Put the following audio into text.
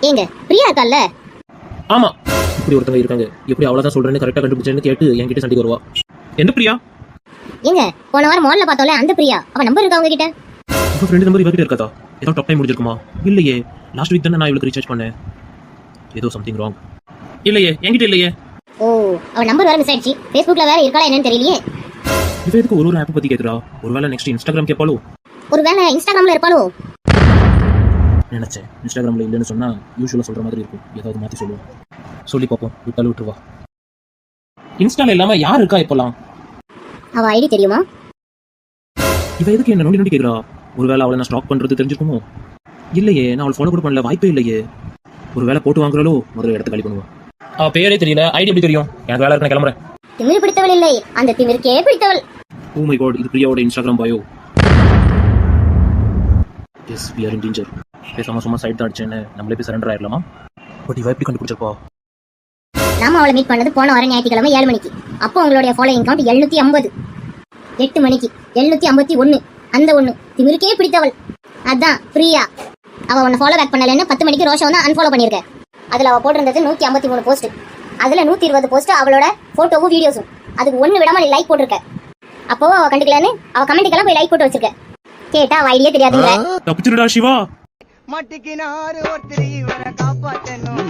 ஏங்க பிரியா இருக்கால்ல? ஆமா, இப்படி ஒருத்தவங்க இருக்காங்க. எப்படி அவ்வளவுதான் சொல்றேன்னு கரெக்டா கண்டுபிடிச்சேன்னு கேட்டு என்கிட்ட சண்டைக்கு வருவா. எந்த பிரியா? ஏங்க போன வாரம் மால்ல பார்த்தோம்ல அந்த பிரியா. அவ நம்பர் இருக்கா உங்ககிட்ட? உங்க ஃப்ரெண்ட் நம்பர் இவகிட்ட இருக்காதா? ஏதோ டாப் டைம் முடிஞ்சிருக்குமா? இல்லையே, லாஸ்ட் வீக் தானே நான் இவளுக்கு ரீசார்ஜ் பண்ணேன். ஏதோ சம்திங் ராங். இல்லையே, என்கிட்ட இல்லையே. ஓ, அவ நம்பர் வேற மிஸ் ஆயிடுச்சு. Facebookல வேற இருக்காளா என்னன்னு தெரியலையே. இவ எதுக்கு ஒரு ஆப் பத்தி கேக்குறா? ஒருவேளை நெக்ஸ்ட் இன்ஸ்டாகிராம் கேட்பாளோ? ஒருவேளை இன்ஸ்டாகிராம்ல இருப்பாளோ? நினைச்சேன். இன்ஸ்டாகிராம்ல இல்லைன்னு சொன்னா யூஷுவலா சொல்ற மாதிரி இருக்கும். ஏதாவது மாத்தி சொல்லுவோம். சொல்லி பார்ப்போம். விட்டாலும் விட்டுருவா. இன்ஸ்டால இல்லாம யார் இருக்கா இப்போலாம்? அவ ஐடி தெரியுமா? இவ எதுக்கு என்ன நோண்டி நோண்டி கேக்குறா? ஒருவேளை அவளை நான் ஸ்டாக் பண்றது தெரிஞ்சுக்குமோ? இல்லையே, நான் அவள் ஃபாலோ கூட பண்ணல. வாய்ப்பே இல்லையே. ஒருவேளை போட்டு வாங்குறாளோ முதல்ல இடத்த காலி பண்ணுவா. அவ பேரே தெரியல, ஐடி எப்படி தெரியும்? எனக்கு வேலை இருக்கு, கிளம்புறேன். திமிரு பிடித்தவள் இல்லை, அந்த திமிருக்கே பிடித்தவள். ஓ மை காட், இது பிரியாவோட Instagram bio. Yes, we are in danger. பேசாம சும்மா சைட் தான் அடிச்சேன்னு நம்மளே போய் சரண்டர் ஆயிடலாமா? பட் இவ எப்படி கண்டுபிடிச்சிருப்பா? நாம அவளை மீட் பண்ணது போன வாரம் ஞாயிற்றுக்கிழமை 7 மணிக்கு. அப்போ உங்களுடைய ஃபாலோயிங் கவுண்ட் 750. 8 மணிக்கு 751. அந்த ஒண்ணு திமிருக்கே பிடித்தவள் அதான் பிரியா. அவ உன்னை ஃபாலோ பேக் பண்ணலன்னு 10 மணிக்கு ரோஷா வந்து அன்ஃபாலோ பண்ணிருக்க. அதுல அவ போட்டிருந்தது 153 போஸ்ட். அதுல 120 போஸ்ட் அவளோட போட்டோவும் வீடியோஸும். அதுக்கு ஒண்ணு விடாம நீ லைக் போட்டிருக்க. அப்போ அவ கண்டுக்கலன்னு அவ கமெண்ட்டுக்கெல்லாம் போய் லைக் போட்டு வச்சிருக்க. கேட்டா அவ ஐடியா தெரியாதுங்க. தப்பிச்சிருடா சிவா. மட்டிக்கினாரு ஒருத்தர் இவரை காப்பாத்தணும்.